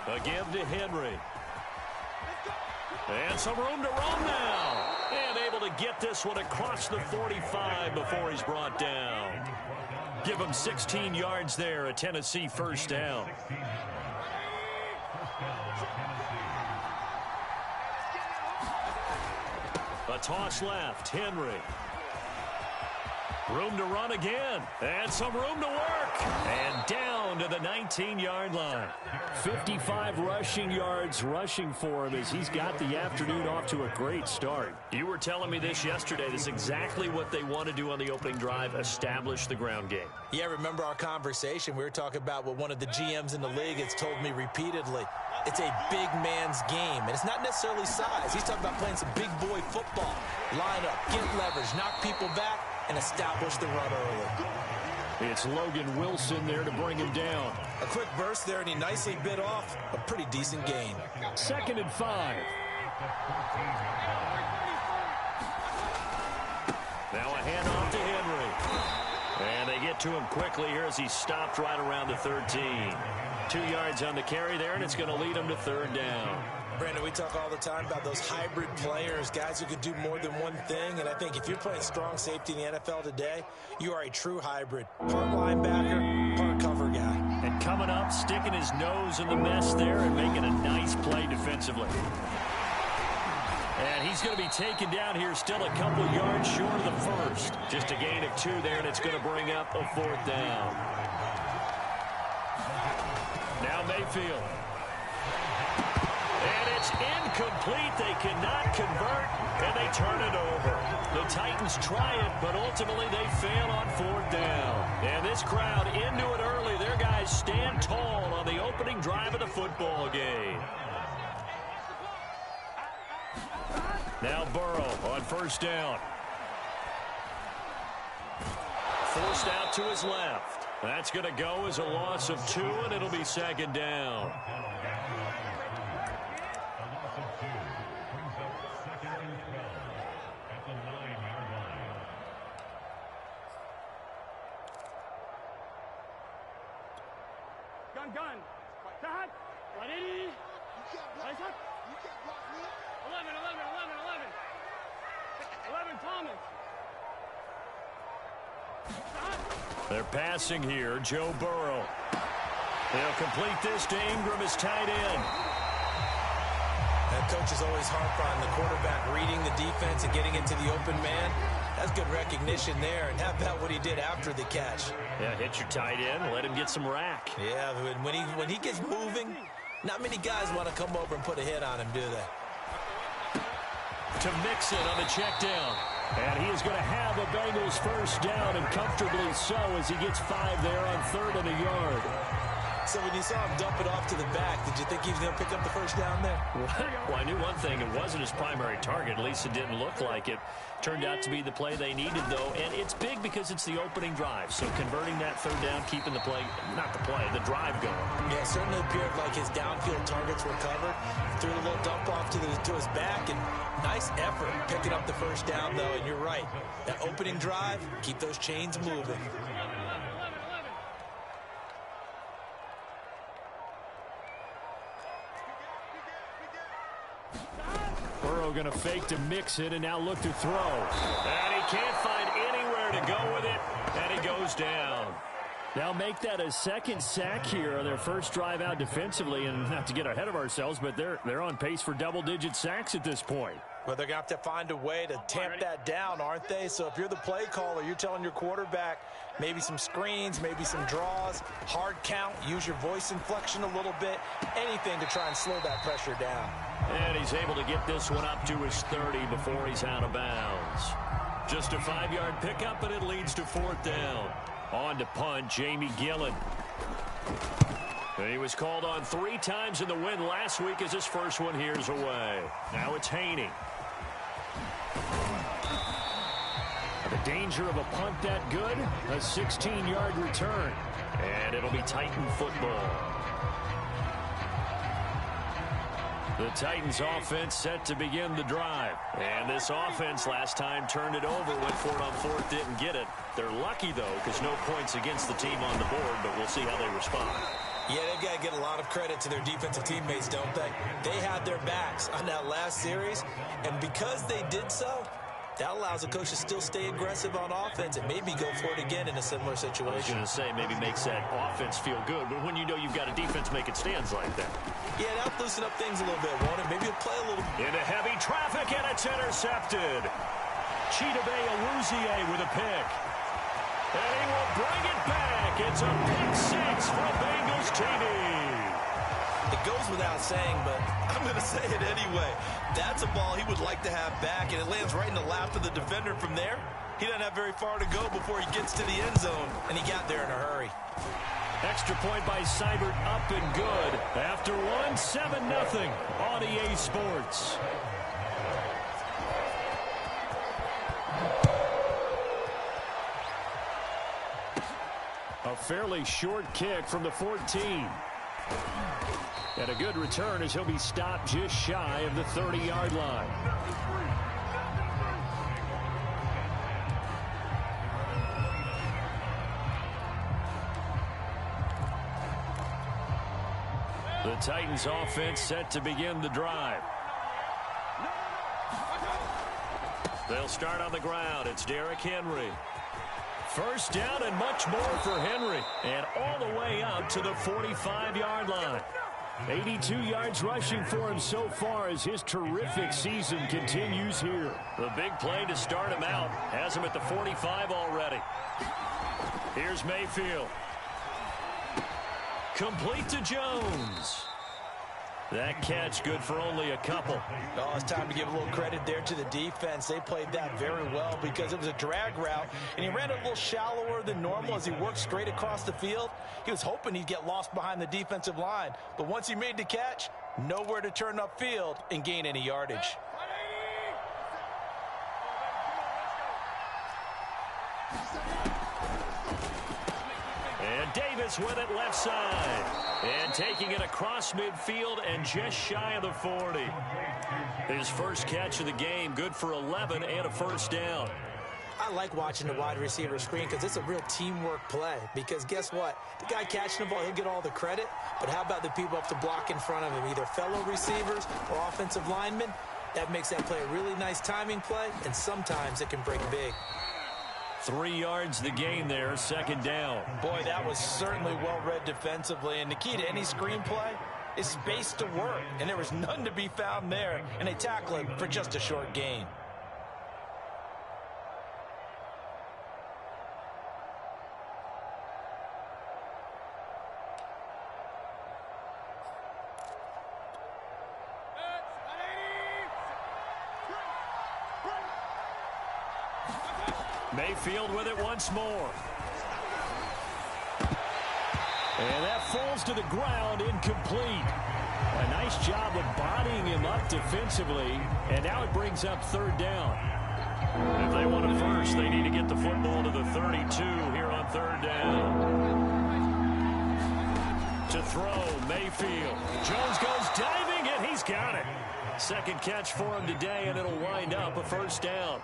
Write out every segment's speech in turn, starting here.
A give to Henry. And some room to run now. And able to get this one across the 45 before he's brought down. Give him 16 yards there, a Tennessee first down. A toss left, Henry. Room to run again, and some room to work. And down to the 19-yard line. 55 rushing yards rushing for him as he's got the afternoon off to a great start. You were telling me this yesterday. This is exactly what they want to do on the opening drive, establish the ground game. Yeah, remember our conversation? We were talking about what one of the GMs in the league has told me repeatedly. It's a big man's game, and it's not necessarily size. He's talking about playing some big boy football. Line up, get leverage, knock people back, and establish the run early. It's Logan Wilson there to bring him down. A quick burst there, and he nicely bit off a pretty decent gain. 2nd and 5. Now a handoff to Henry. And they get to him quickly here as he stopped right around the 13. 2 yards on the carry there, and it's going to lead him to 3rd down. Brandon, we talk all the time about those hybrid players, guys who can do more than one thing. And I think if you're playing strong safety in the NFL today, you are a true hybrid. Part linebacker, part cover guy. And coming up, sticking his nose in the mess there and making a nice play defensively. And he's going to be taken down here still a couple yards short of the first. Just a gain of 2 there, and it's going to bring up a 4th down. Now Mayfield. And it's incomplete. They cannot convert, and they turn it over. The Titans try it, but ultimately they fail on 4th down. And this crowd into it early. Their guys stand tall on the opening drive of the football game. Now Burrow on 1st down. Forced out to his left. That's going to go as a loss of 2, and it'll be 2nd down. Gun. Start. Ready. Lights up. 11. 11, Thomas. They're passing here. Joe Burrow. They'll complete this to Ingram as tight end. That coach is always harp on the quarterback reading the defense and getting into the open man. That's good recognition there. And how about what he did after the catch? Yeah, hit your tight end. Let him get some rack. Yeah, when he gets moving, not many guys want to come over and put a hit on him, do they? To mix it on the check down. And he is going to have a Bengals first down, and comfortably so as he gets 5 there on 3rd and a yard. So when you saw him dump it off to the back, did you think he was going to pick up the first down there? Well, I knew one thing. It wasn't his primary target. At least it didn't look like it. Turned out to be the play they needed, though. And it's big because it's the opening drive. So converting that 3rd down, keeping the play, not the play, the drive going. Yeah, it certainly appeared like his downfield targets were covered. Threw a little dump off to his back, and nice effort picking up the first down, though. And you're right. That opening drive, keep those chains moving. Burrow going to fake to mix it and now look to throw. And he can't find anywhere to go with it, and he goes down. Now make that a 2nd sack here on their first drive out defensively, and not to get ahead of ourselves, but they're on pace for double-digit sacks at this point. Well, they're going to have to find a way to tamp that down, aren't they? So if you're the play caller, you're telling your quarterback maybe some screens, maybe some draws, hard count, use your voice inflection a little bit, anything to try and slow that pressure down. And he's able to get this one up to his 30 before he's out of bounds. Just a 5-yard pickup, and it leads to 4th down. On to punt, Jamie Gillen. And he was called on 3 times in the win last week as his first one here's away. Now it's Haney. The danger of a punt that good, a 16-yard return. And it'll be Titan football. The Titans offense set to begin the drive. And this offense last time turned it over, went for it on 4th, didn't get it. They're lucky, though, because no points against the team on the board, but we'll see how they respond. Yeah, they've got to get a lot of credit to their defensive teammates, don't they? They had their backs on that last series, and because they did so, that allows the coach to still stay aggressive on offense and maybe go for it again in a similar situation. I was going to say maybe makes that offense feel good, but when you know you've got a defense making stands like that. Yeah, that'll loosen up things a little bit, won't it? Maybe he'll play a little bit. Into heavy traffic, and it's intercepted. Chidobe Awuzie with a pick. And he will bring it back. It's a pick six for Bengals TV. It goes without saying, but I'm going to say it anyway. That's a ball he would like to have back, and it lands right in the lap of the defender from there. He doesn't have very far to go before he gets to the end zone, and he got there in a hurry. Extra point by Seibert, up and good. After one, 7-0 on EA Sports. A fairly short kick from the 14. And a good return as he'll be stopped just shy of the 30-yard line. The Titans offense set to begin the drive. They'll start on the ground. It's Derrick Henry. First down and much more for Henry. And all the way up to the 45-yard line. 82 yards rushing for him so far as his terrific season continues here. The big play to start him out has him at the 45 already. Here's Mayfield. Complete to Jones. That catch good for only a couple. Oh, it's time to give a little credit there to the defense. They played that very well because it was a drag route, and he ran it a little shallower than normal as he worked straight across the field. He was hoping he'd get lost behind the defensive line, but once he made the catch, nowhere to turn upfield and gain any yardage. And Davis with it left side. And taking it across midfield and just shy of the 40. His first catch of the game, good for 11 and a first down. I like watching the wide receiver screen because it's a real teamwork play. Because guess what? The guy catching the ball, he'll get all the credit. But how about the people up to block in front of him, either fellow receivers or offensive linemen? That makes that play a really nice timing play, and sometimes it can break big. 3 yards the gain there, second down. Boy, that was certainly well-read defensively, and the key to any screenplay is space to work, and there was none to be found there, and they tackle it for just a short gain. Mayfield with it once more. And that falls to the ground, incomplete. A nice job of bodying him up defensively, and now it brings up third down. If they want it first, they need to get the football to the 32 here on third down. To throw, Mayfield. Jones goes diving, and he's got it. Second catch for him today, and it'll wind up a first down.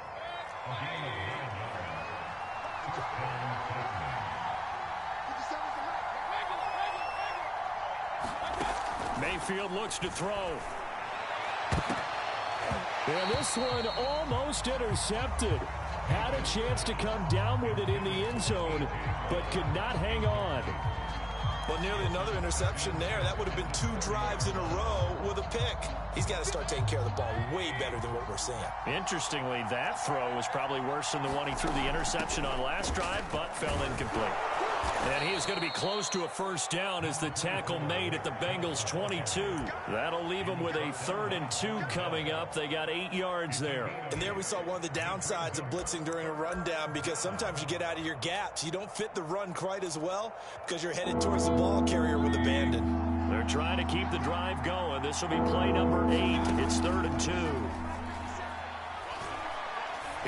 Mayfield looks to throw. And this one almost intercepted. Had a chance to come down with it in the end zone, but could not hang on. Well, nearly another interception there. That would have been 2 drives in a row with a pick. He's got to start taking care of the ball way better than what we're seeing. Interestingly, that throw was probably worse than the one he threw the interception on last drive, but fell incomplete. And he is going to be close to a first down as the tackle made at the Bengals 22. That'll leave them with a 3rd and 2 coming up. They got 8 yards there. And there we saw one of the downsides of blitzing during a rundown, because sometimes you get out of your gaps. You don't fit the run quite as well because you're headed towards the ball carrier with abandon. They're trying to keep the drive going. This will be play number 8. It's 3rd and 2.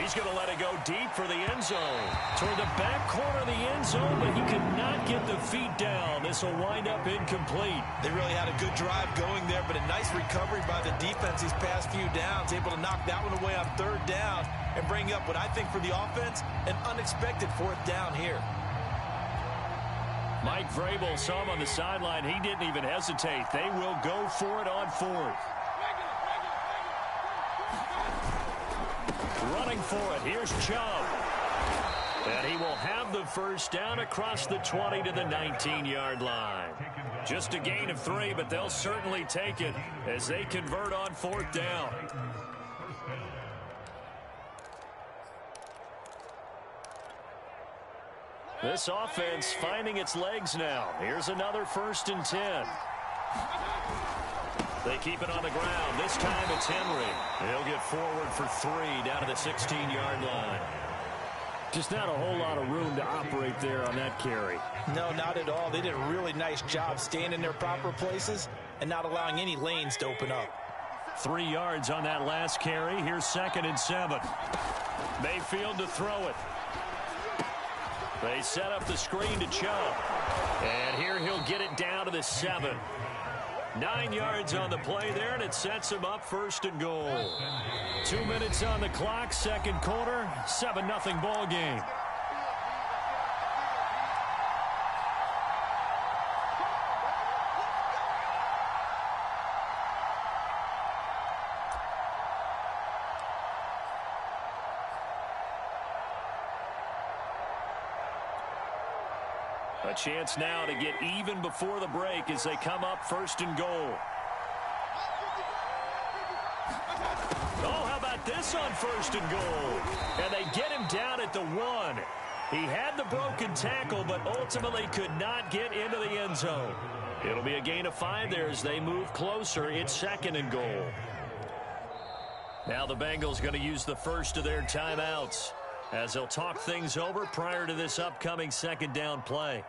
He's going to let it go deep for the end zone. Toward the back corner of the end zone, but he could not get the feet down. This will wind up incomplete. They really had a good drive going there, but a nice recovery by the defense these past few downs. Able to knock that one away on 3rd down and bring up what I think for the offense, an unexpected 4th down here. Mike Vrabel saw him on the sideline. He didn't even hesitate. They will go for it on 4th. Running for it. Here's Chubb. And he will have the first down across the 20 to the 19-yard line. Just a gain of 3, but they'll certainly take it as they convert on 4th down. This offense finding its legs now. Here's another 1st and 10. They keep it on the ground. This time it's Henry. He'll get forward for 3 down to the 16-yard line. Just not a whole lot of room to operate there on that carry. No, not at all. They did a really nice job staying in their proper places and not allowing any lanes to open up. 3 yards on that last carry. Here's 2nd and 7. Mayfield to throw it. They set up the screen to Chubb. And here he'll get it down to the 7. 9 yards on the play there, and it sets him up 1st and goal. 2 minutes on the clock, 2nd quarter, 7-0 ball game. A chance now to get even before the break as they come up 1st and goal. Oh, how about this on 1st and goal? And they get him down at the 1. He had the broken tackle, but ultimately could not get into the end zone. It'll be a gain of 5 there as they move closer. It's 2nd and goal. Now the Bengals going to use the first of their timeouts as they'll talk things over prior to this upcoming 2nd down play.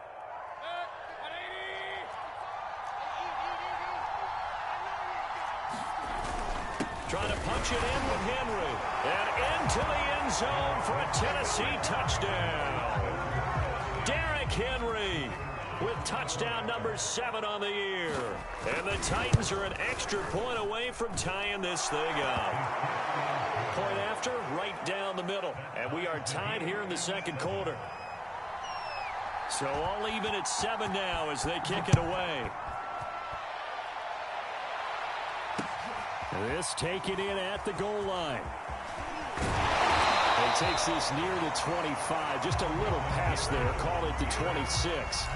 Trying to punch it in with Henry. And into the end zone for a Tennessee touchdown. Derrick Henry with touchdown number 7 on the year. And the Titans are an extra point away from tying this thing up. Point after, right down the middle. And we are tied here in the 2nd quarter. So all even at 7 now as they kick it away. This taken in at the goal line. He takes this near the 25. Just a little pass there. Call it the 26.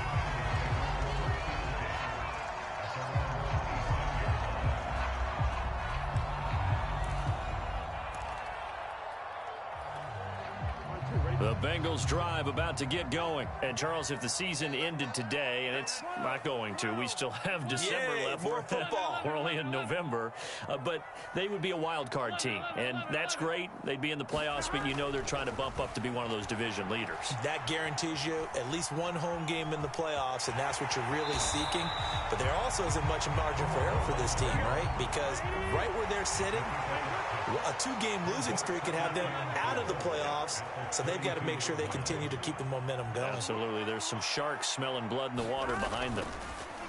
The Bengals drive about to get going. And, Charles, if the season ended today, and it's not going to, we still have December left. More football. We're only in November. But they would be a wild card team. And that's great. They'd be in the playoffs, but you know they're trying to bump up to be one of those division leaders. That guarantees you at least one home game in the playoffs, and that's what you're really seeking. But there also isn't much margin for error for this team, right? Because right where they're sitting, a 2-game losing streak could have them out of the playoffs, so they've got to make sure they continue to keep the momentum going. Absolutely. There's some sharks smelling blood in the water behind them.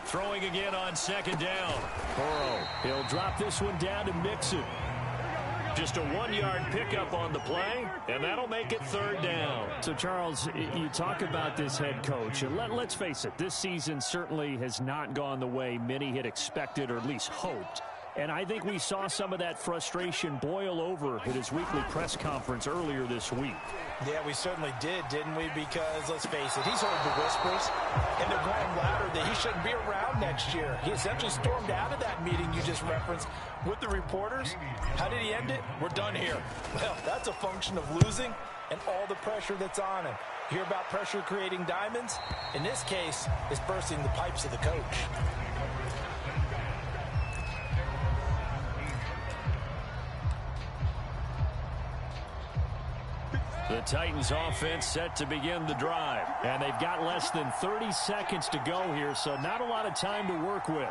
Throwing again on 2nd down. Burrow, he'll drop this one down to Mixon. Just a 1-yard pickup on the play, and that'll make it 3rd down. So, Charles, you talk about this head coach, and let's face it, this season certainly has not gone the way many had expected or at least hoped. And I think we saw some of that frustration boil over at his weekly press conference earlier this week. Yeah, we certainly did, didn't we? Because, let's face it, he's heard the whispers, and they're going louder that he shouldn't be around next year. He essentially stormed out of that meeting you just referenced with the reporters. How did he end it? We're done here. Well, that's a function of losing and all the pressure that's on him. You hear about pressure creating diamonds? In this case, it's bursting the pipes of the coach. The Titans offense set to begin the drive. And they've got less than 30 seconds to go here, so not a lot of time to work with.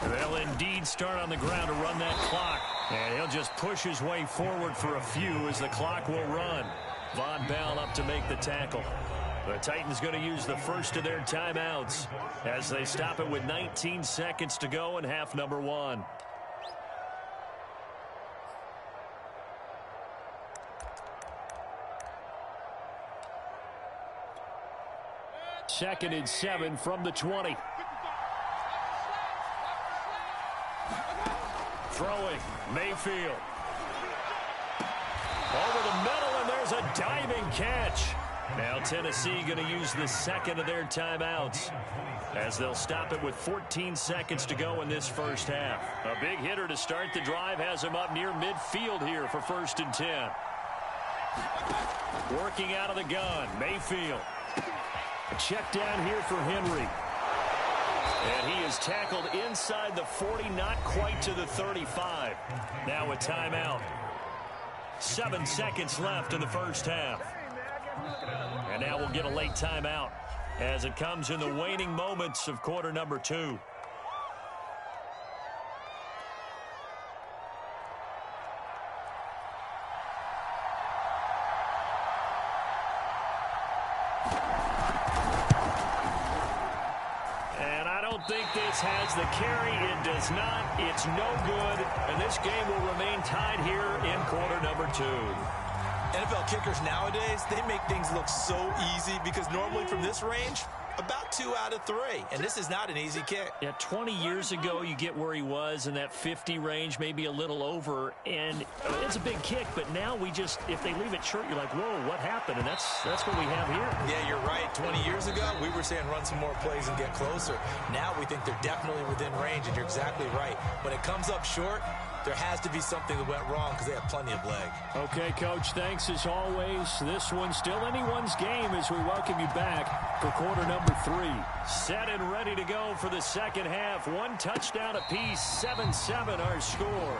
They'll indeed start on the ground to run that clock. And he'll just push his way forward for a few as the clock will run. Von Bell up to make the tackle. The Titans going to use the first of their timeouts as they stop it with 19 seconds to go in half number 1. 2nd and 7 from the 20. Throwing, Mayfield. Over the middle, and there's a diving catch. Now Tennessee going to use the second of their timeouts as they'll stop it with 14 seconds to go in this first half. A big hitter to start the drive has him up near midfield here for 1st and 10. Working out of the gun, Mayfield. A check down here for Henry. And he is tackled inside the 40, not quite to the 35. Now a timeout. 7 seconds left in the first half. And now we'll get a late timeout as it comes in the waning moments of quarter number 2. And I don't think this has the carry. It does not. It's no good. And this game will remain tied here in quarter number 2. NFL kickers nowadays, they make things look so easy because normally from this range, about 2 out of 3. And this is not an easy kick. Yeah, 20 years ago, you get where he was in that 50 range, maybe a little over. And it's a big kick, but now we just, if they leave it short, you're like, whoa, what happened? And that's what we have here. Yeah, you're right. 20 years ago, we were saying run some more plays and get closer. Now we think they're definitely within range, and you're exactly right. When it comes up short, there has to be something that went wrong because they have plenty of leg. Okay, Coach, thanks as always. This one's still anyone's game as we welcome you back for quarter number 3. Set and ready to go for the second half. 1 touchdown apiece, 7-7 our score.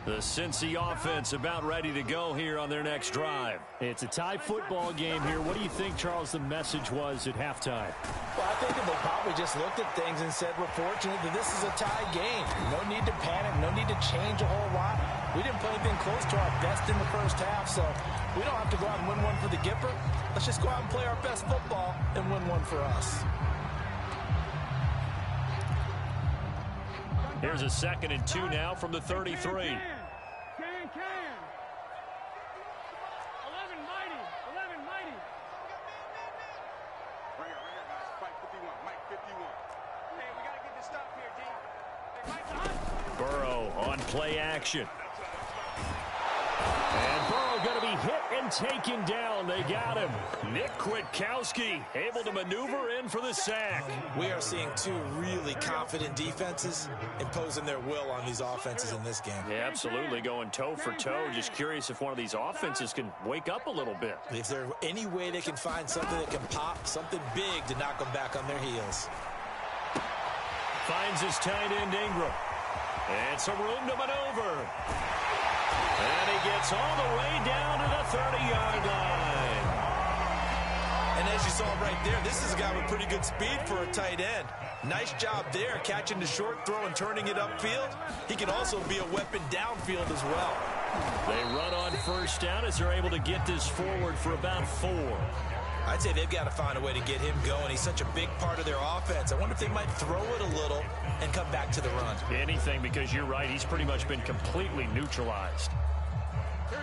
The Cincy offense about ready to go here on their next drive. It's a tie football game here. What do you think, Charles, the message was at halftime? Well, I think that they probably just looked at things and said, we're fortunate that this is a tie game. No need to panic. No need to change a whole lot. We didn't play anything close to our best in the first half, so we don't have to go out and win one for the Gipper. Let's just go out and play our best football and win one for us. Here's a 2nd and 2 now from the 33. Can. 11 mighty. 11 mighty. Right here, guys. Fight 51. Mike 51. Hey, we got to get this stop here, D. Hey, Mike, Burrow on play action. And Burrow going to be hit and taken down. They got him. Nick Kwiatkowski able to maneuver in for the sack. We are seeing 2 really confident defenses imposing their will on these offenses in this game. Yeah, absolutely, going toe for toe. Just curious if one of these offenses can wake up a little bit. Is there any way they can find something that can pop, something big to knock them back on their heels? Finds his tight end Ingram. And some room to maneuver. And he gets all the way down to the 30-yard line. And as you saw right there, this is a guy with pretty good speed for a tight end. Nice job there, catching the short throw and turning it upfield. He can also be a weapon downfield as well. They run on first down as they're able to get this forward for about 4. I'd say they've got to find a way to get him going. He's such a big part of their offense. I wonder if they might throw it a little and come back to the run. Anything, because you're right. He's pretty much been completely neutralized.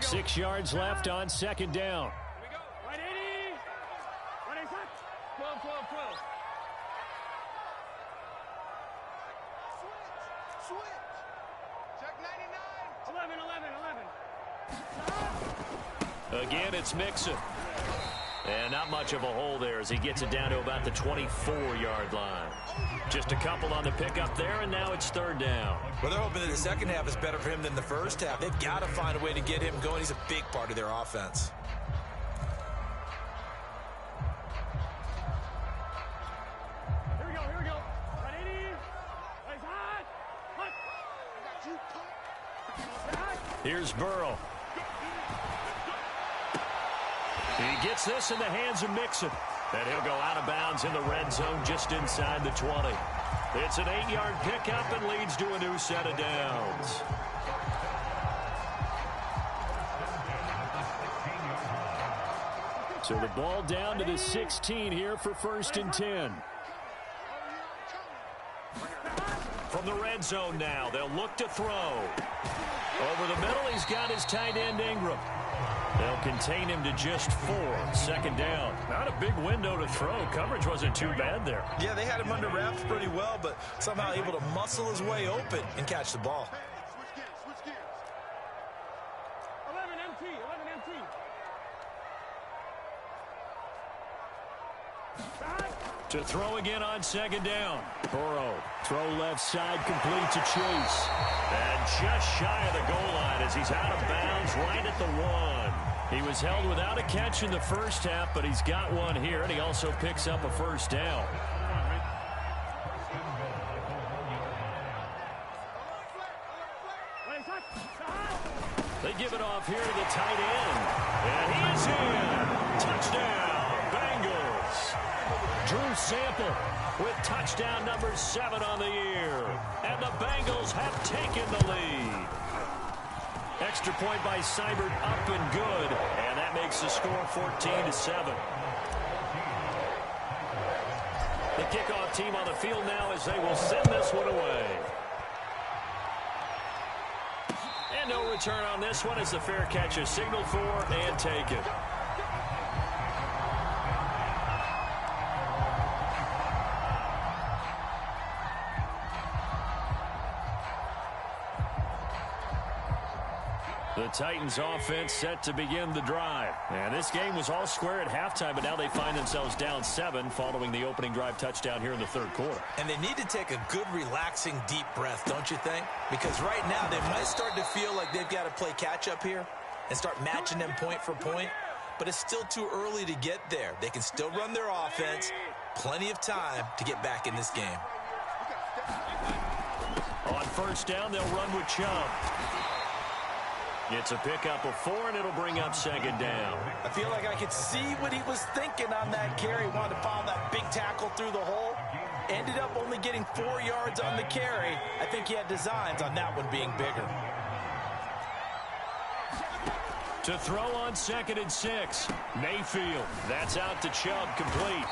6 yards left on 2nd down. Here we go. 180. 180. 12. Switch. Check 99. 11. Again, it's Mixon. And not much of a hole there as he gets it down to about the 24-yard line. Just a couple on the pickup there, and now it's 3rd down. Well, they're hoping that the second half is better for him than the first half. They've got to find a way to get him going. He's a big part of their offense. Here we go. 180. Nice hot. Hot. Here's Burrow. He gets this in the hands of Mixon. And he'll go out of bounds in the red zone just inside the 20. It's an 8-yard pickup and leads to a new set of downs. So the ball down to the 16 here for 1st and 10. From the red zone now, they'll look to throw. Over the middle, he's got his tight end Ingram. They'll contain him to just 4. 2nd down. Not a big window to throw. Coverage wasn't too bad there. Yeah, they had him under wraps pretty well, but somehow able to muscle his way open and catch the ball. Switch gears. 11 MT, 11 MT. To throw again on 2nd down. Burrow, throw left side, complete to Chase. And just shy of the goal line as he's out of bounds right at the 1. He was held without a catch in the first half, but he's got one here, and he also picks up a 1st down. They give it off here to the tight end. And he's in. Touchdown, Bengals. Drew Sample with touchdown number 7 on the year. And the Bengals have taken the lead. Extra point by Seibert up and good. And that makes the score 14-7. The kickoff team on the field now as they will send this one away. And no return on this one as the fair catch is signaled for and taken. The Titans offense set to begin the drive. And this game was all square at halftime, but now they find themselves down 7 following the opening drive touchdown here in the 3rd quarter. And they need to take a good, relaxing, deep breath, don't you think? Because right now they might start to feel like they've got to play catch-up here and start matching them point for point. But it's still too early to get there. They can still run their offense. Plenty of time to get back in this game. On 1st down, they'll run with Chubb. It's a pickup of 4, and it'll bring up 2nd down. I feel like I could see what he was thinking on that carry. Wanted to follow that big tackle through the hole. Ended up only getting 4 yards on the carry. I think he had designs on that one being bigger. To throw on 2nd and 6. Mayfield. That's out to Chubb, complete.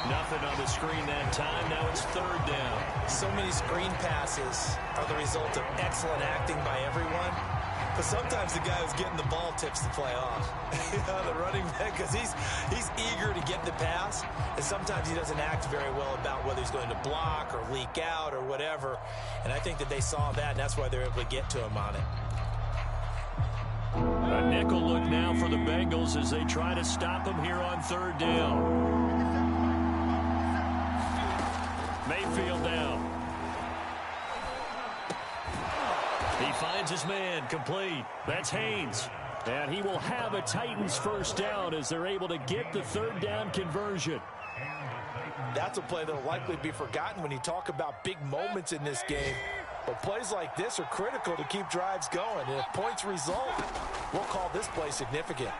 Nothing on the screen that time. Now it's 3rd down. So many screen passes are the result of excellent acting by everyone. But sometimes the guy who's getting the ball tips the play off. The running back, because he's eager to get the pass, and sometimes he doesn't act very well about whether he's going to block or leak out or whatever. And I think that they saw that, and that's why they're able to get to him on it. A nickel look now for the Bengals as they try to stop him here on 3rd down. Mayfield down. He finds his man, complete. That's Haynes. And he will have a Titans 1st down as they're able to get the 3rd down conversion. That's a play that will likely be forgotten when you talk about big moments in this game. But plays like this are critical to keep drives going. And if points result, we'll call this play significant.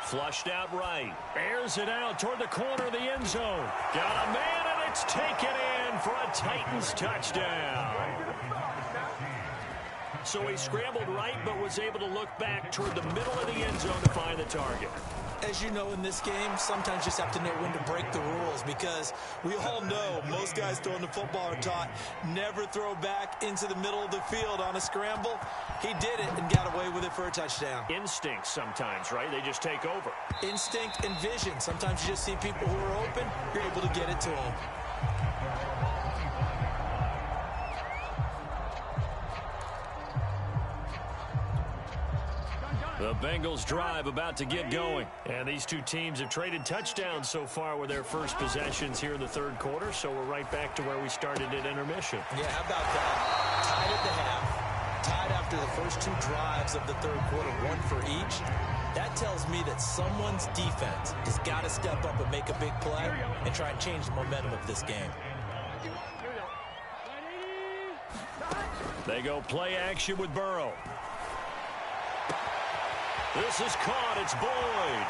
Flushed out right. Airs it out toward the corner of the end zone. Got a man, and it's taken in for a Titans touchdown. So he scrambled right, but was able to look back toward the middle of the end zone to find the target. As you know, in this game, sometimes you just have to know when to break the rules, because we all know most guys throwing the football are taught never throw back into the middle of the field on a scramble. He did it and got away with it for a touchdown. Instinct sometimes, right? They just take over. Instinct and vision. Sometimes you just see people who are open, you're able to get it to them. The Bengals drive about to get going. And these two teams have traded touchdowns so far with their first possessions here in the 3rd quarter. So we're right back to where we started at intermission. Yeah, how about that? Tied at the half. Tied after the first 2 drives of the 3rd quarter, 1 for each. That tells me that someone's defense has got to step up and make a big play and try and change the momentum of this game. They go play action with Burrow. This is caught. It's Boyd.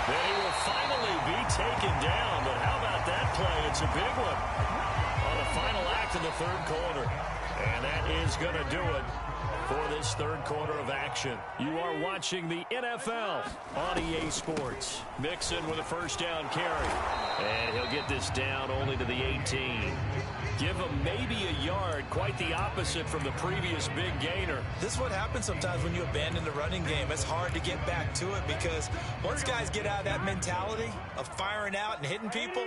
Then he will finally be taken down. But how about that play? It's a big one on the final act of the 3rd quarter. And that is going to do it for this third quarter of action. You are watching the NFL on EA Sports. Mixon with a first down carry. And he'll get this down only to the 18. Give him maybe a yard, quite the opposite from the previous big gainer. This is what happens sometimes when you abandon the running game. It's hard to get back to it because once guys get out of that mentality of firing out and hitting people,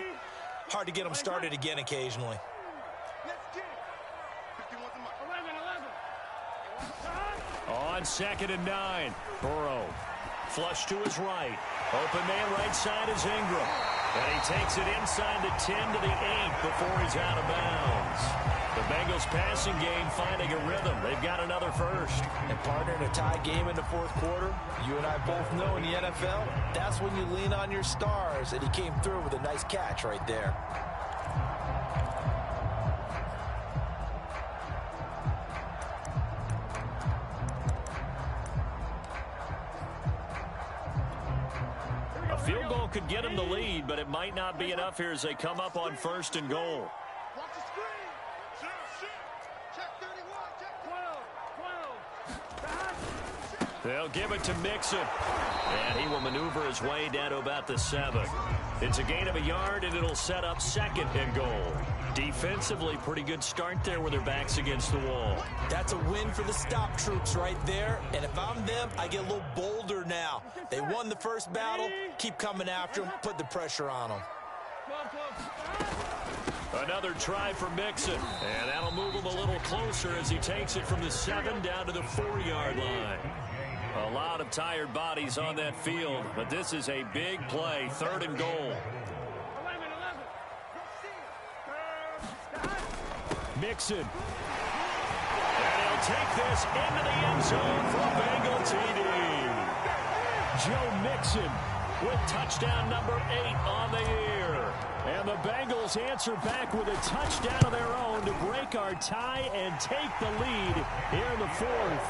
hard to get them started again occasionally. On 2nd and 9, Burrow. Flush to his right. Open man right side is Ingram. And he takes it inside the 10 to the 8 before he's out of bounds. The Bengals passing game finding a rhythm. They've got another first. And partner, in a tie game in the fourth quarter, you and I both know in the NFL, that's when you lean on your stars. And he came through with a nice catch right there. Field goal could get him the lead, but it might not be enough here as they come up on 1st and goal. Watch the screen. Check 31. Check 12. They'll give it to Mixon. And he will maneuver his way down to about the 7. It's a gain of a yard, and it'll set up 2nd and goal. Defensively, pretty good start there with their backs against the wall. That's a win for the stop troops right there. And if I'm them, I get a little bolder now. They won the first battle. Keep coming after them. Put the pressure on them. Another try for Mixon. And that'll move him a little closer as he takes it from the 7 down to the 4-yard line. A lot of tired bodies on that field, but this is a big play. 3rd and goal. Mixon. And he'll take this into the end zone for a Bengal TD. Joe Mixon with touchdown number 8 on the year. And the Bengals answer back with a touchdown of their own to break our tie and take the lead here in the 4th.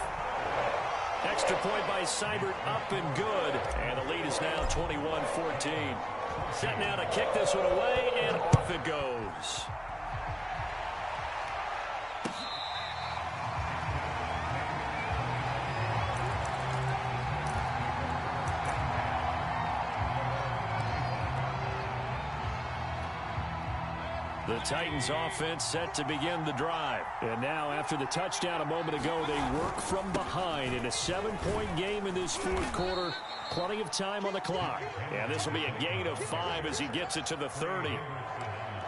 Extra point by Seibert, up and good. And the lead is now 21-14. Set now to kick this one away, and off it goes. The Titans offense set to begin the drive. And now after the touchdown a moment ago, they work from behind in a 7-point game in this 4th quarter. Plenty of time on the clock. And this will be a gain of 5 as he gets it to the 30.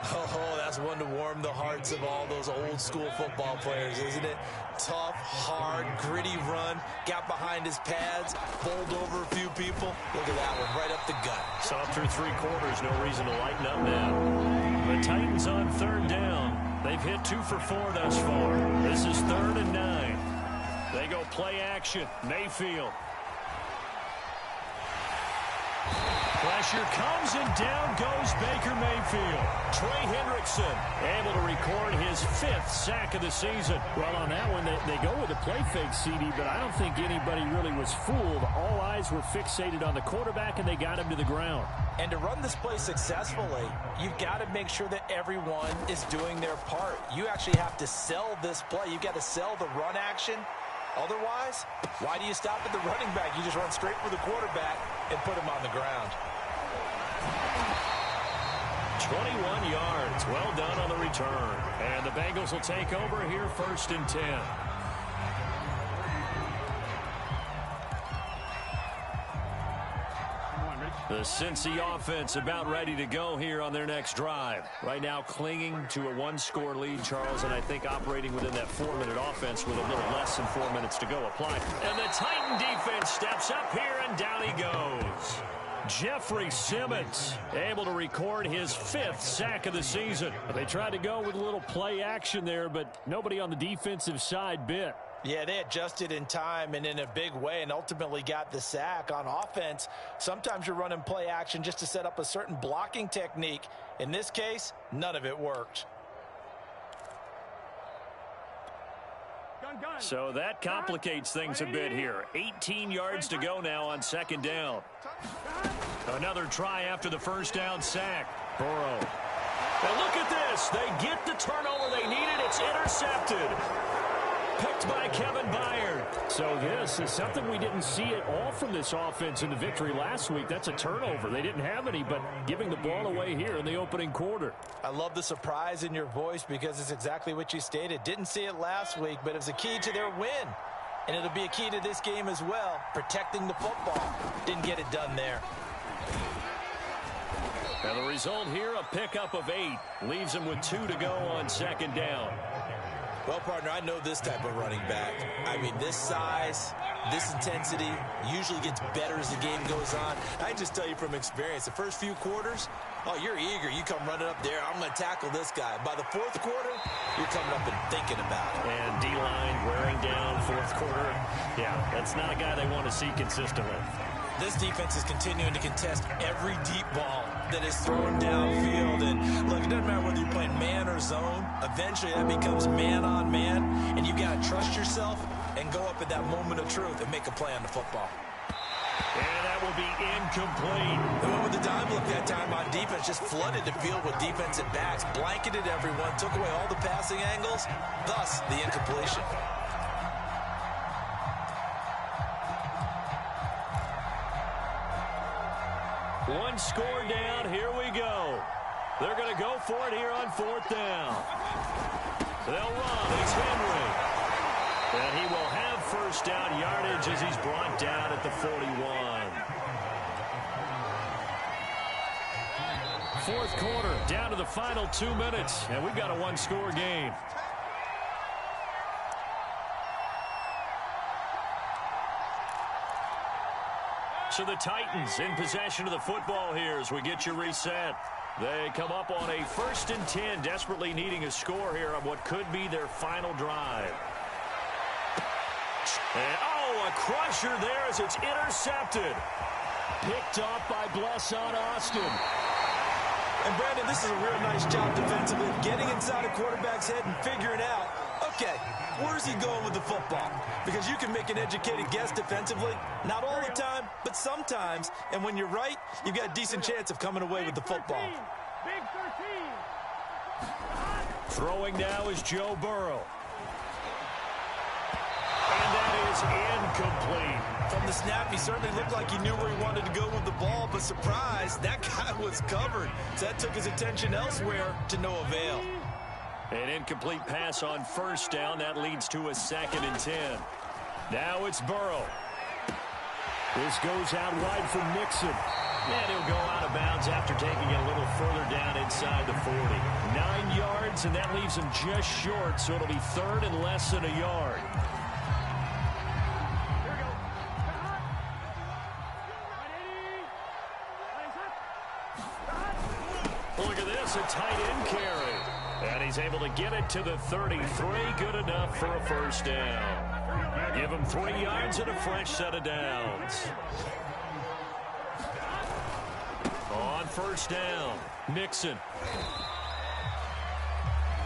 Oh, that's one to warm the hearts of all those old school football players, isn't it? Tough, hard, gritty run. Got behind his pads, bowled over a few people. Look at that one, right up the gut. Saw through 3 quarters, no reason to lighten up now. The Titans on 3rd down. They've hit 2 for 4 thus far. This is 3rd and 9. They go play action. Mayfield. Pressure comes, and down goes Baker Mayfield. Trey Hendrickson able to record his 5th sack of the season. Well, on that one, they go with a play fake, CD, but I don't think anybody really was fooled. All eyes were fixated on the quarterback, and they got him to the ground. And to run this play successfully, you've got to make sure that everyone is doing their part. You actually have to sell this play. You've got to sell the run action. Otherwise, why do you stop at the running back? You just run straight for the quarterback and put him on the ground. 21 yards. Well done on the return. And the Bengals will take over here 1st and 10. The Cincy offense about ready to go here on their next drive. Right now clinging to a 1-score lead, Charles, and I think operating within that 4-minute offense with a little less than 4 minutes to go apply. And the Titan defense steps up here, and down he goes. Jeffrey Simmons able to record his 5th sack of the season. They tried to go with a little play action there, but nobody on the defensive side bit. Yeah, they adjusted in time and in a big way and ultimately got the sack. On offense, sometimes you're running play action just to set up a certain blocking technique. In this case, none of it worked. So that complicates things a bit here. 18 yards to go now on 2nd down. Another try after the 1st down sack. Burrow. And look at this. They get the turnover they needed. It's intercepted. picked by Kevin Byard. So this is something we didn't see at all from this offense in the victory last week. That's a turnover. They didn't have any, but giving the ball away here in the opening quarter. I love the surprise in your voice because it's exactly what you stated. Didn't see it last week, but it was a key to their win. And it'll be a key to this game as well, protecting the football. Didn't get it done there. And the result here, a pickup of 8. Leaves him with 2 to go on second down. Well, partner, I know this type of running back. I mean, this size, this intensity usually gets better as the game goes on. I can just tell you from experience, the first few quarters, oh, you're eager. You come running up there, I'm going to tackle this guy. By the fourth quarter, you're coming up and thinking about it. And D-line wearing down fourth quarter. Yeah, that's not a guy they want to see consistently. This defense is continuing to contest every deep ball that is thrown downfield. And look, it doesn't matter whether you're playing man or zone. Eventually, that becomes man on man. And you've got to trust yourself and go up at that moment of truth and make a play on the football. And that will be incomplete. They went with the dime look that time on defense. Just flooded the field with defensive backs. Blanketed everyone. Took away all the passing angles. Thus, the incompletion. One score down. Here we go. They're going to go for it here on fourth down. They'll run. It's Henry. And he will have first down yardage as he's brought down at the 41. Fourth quarter, down to the final 2 minutes. And we've got a one-score game. So the Titans in possession of the football here as we get you reset. They come up on a 1st and 10, desperately needing a score here on what could be their final drive. And, oh, a crusher there as it's intercepted. Picked off by Blesson Austin. And, Brandon, this is a real nice job defensively, getting inside a quarterback's head and figuring out, okay, where's he going with the football? Because you can make an educated guess defensively. Not all the time, but sometimes. And when you're right, you've got a decent chance of coming away with the football. Big 13. Throwing now is Joe Burrow. And that is incomplete. From the snap, he certainly looked like he knew where he wanted to go with the ball, but surprise, that guy was covered. So that took his attention elsewhere to no avail. An incomplete pass on first down. That leads to a 2nd and 10. Now it's Burrow. This goes out wide for Mixon. And he'll go out of bounds after taking it a little further down inside the 40. 9 yards, and that leaves him just short, so it'll be 3rd and less than a yard. Look at this, a tight end carry. And he's able to get it to the 33. Good enough for a first down. Give him 3 yards and a fresh set of downs. On first down, Mixon.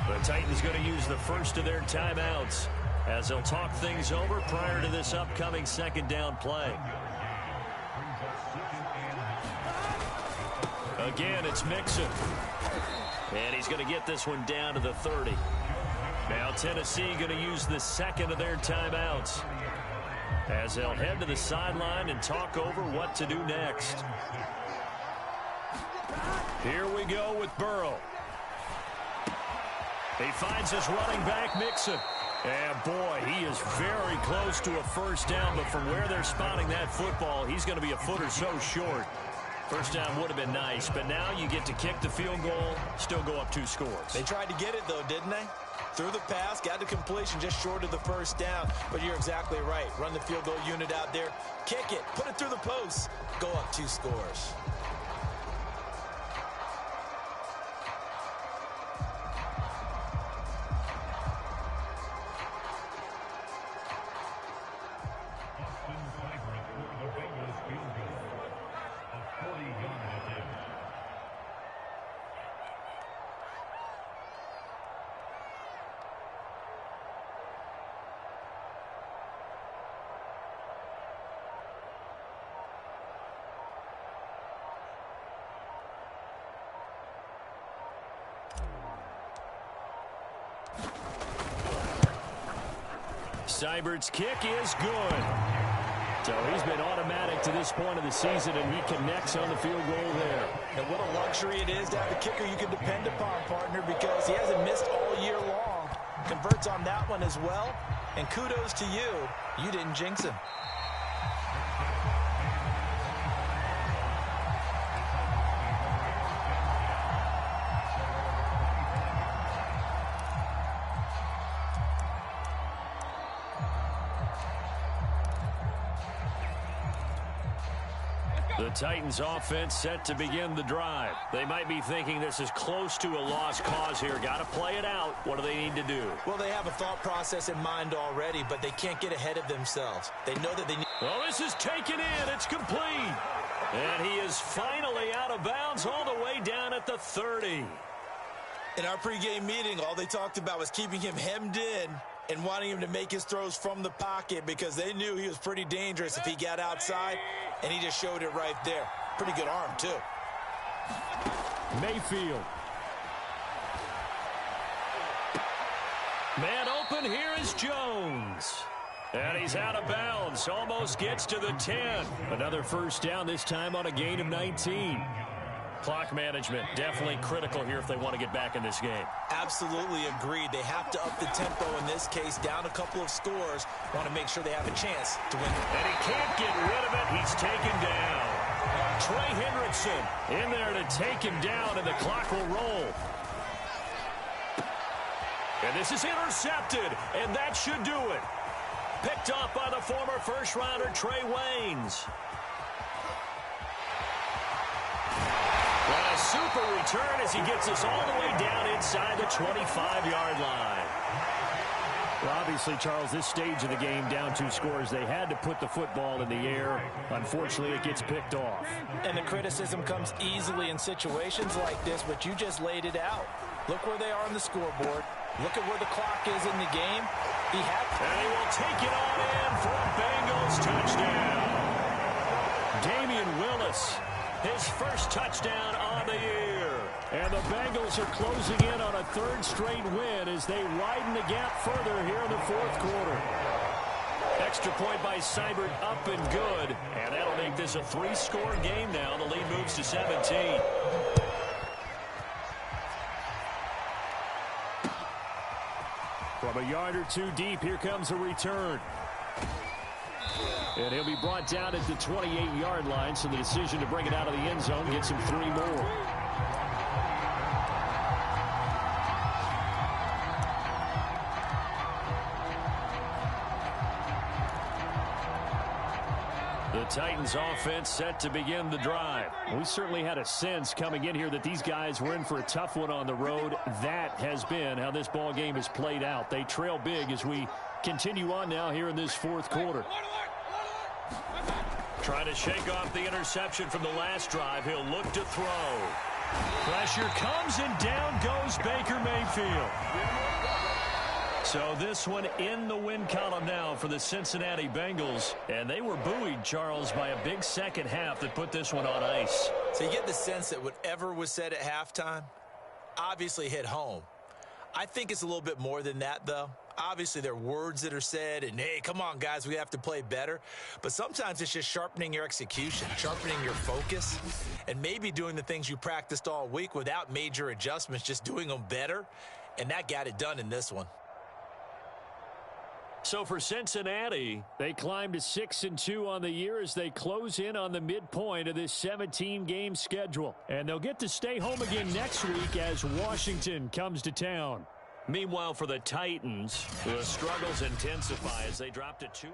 The Titans going to use the first of their timeouts as they'll talk things over prior to this upcoming 2nd down play. Again, it's Mixon. And he's going to get this one down to the 30. Now Tennessee going to use the 2nd of their timeouts as they'll head to the sideline and talk over what to do next. Here we go with Burrow. He finds his running back, Mixon. And, boy, he is very close to a first down, but from where they're spotting that football, he's going to be a foot or so short. First down would have been nice, but now you get to kick the field goal, still go up 2 scores. They tried to get it, though, didn't they? Threw the pass, got the completion just short of the first down. But you're exactly right. Run the field goal unit out there. Kick it. Put it through the post. Go up 2 scores. Seibert's kick is good. So he's been automatic to this point of the season, and he connects on the field goal there. And what a luxury it is to have a kicker you can depend upon, partner, because he hasn't missed all year long. Converts on that one as well. And kudos to you. You didn't jinx him. The Titans offense set to begin the drive. They might be thinking this is close to a lost cause here. Got to play it out. What do they need to do? Well, they have a thought process in mind already, but they can't get ahead of themselves. They know that they need... Oh, this is taken in. It's complete. And he is finally out of bounds all the way down at the 30. In our pregame meeting, all they talked about was keeping him hemmed in and wanting him to make his throws from the pocket because they knew he was pretty dangerous if he got outside, and he just showed it right there. Pretty good arm, too. Mayfield. Man open, here is Jones. And he's out of bounds, almost gets to the 10. Another first down, this time on a gain of 19. Clock management definitely critical here if they want to get back in this game. Absolutely agreed. They have to up the tempo in this case, down a couple of scores. Want to make sure they have a chance to win. And he can't get rid of it. He's taken down. Trey Hendrickson in there to take him down, and the clock will roll. And this is intercepted, and that should do it. Picked off by the former first-rounder Trey Waynes. A super return as he gets us all the way down inside the 25-yard line. Well, obviously, Charles, this stage of the game, down 2 scores, they had to put the football in the air. Unfortunately, it gets picked off. And the criticism comes easily in situations like this, but you just laid it out. Look where they are on the scoreboard. Look at where the clock is in the game. And he will take it on in for a Bengals touchdown. Damian Willis, his first touchdown on the year. And the Bengals are closing in on a 3rd straight win as they widen the gap further here in the 4th quarter. Extra point by Seibert, up and good. And that'll make this a 3-score game now. The lead moves to 17. From a yard or 2 deep, here comes a return. And he'll be brought down at the 28-yard line, so the decision to bring it out of the end zone gets him 3 more. The Titans offense set to begin the drive. We certainly had a sense coming in here that these guys were in for a tough one on the road. That has been how this ball game has played out. They trail big as we continue on now here in this 4th quarter. Trying to shake off the interception from the last drive. He'll look to throw. Pressure comes, and down goes Baker Mayfield. So this one in the win column now for the Cincinnati Bengals. And they were buoyed, Charles, by a big second half that put this one on ice. So you get the sense that whatever was said at halftime obviously hit home. I think it's a little bit more than that, though. Obviously, there are words that are said, and, hey, come on, guys, we have to play better. But sometimes it's just sharpening your execution, sharpening your focus, and maybe doing the things you practiced all week without major adjustments, just doing them better. And that got it done in this one. So for Cincinnati, they climb to 6-2 on the year as they close in on the midpoint of this 17-game schedule. And they'll get to stay home again next week as Washington comes to town. Meanwhile, for the Titans, the struggles intensify as they drop to 2.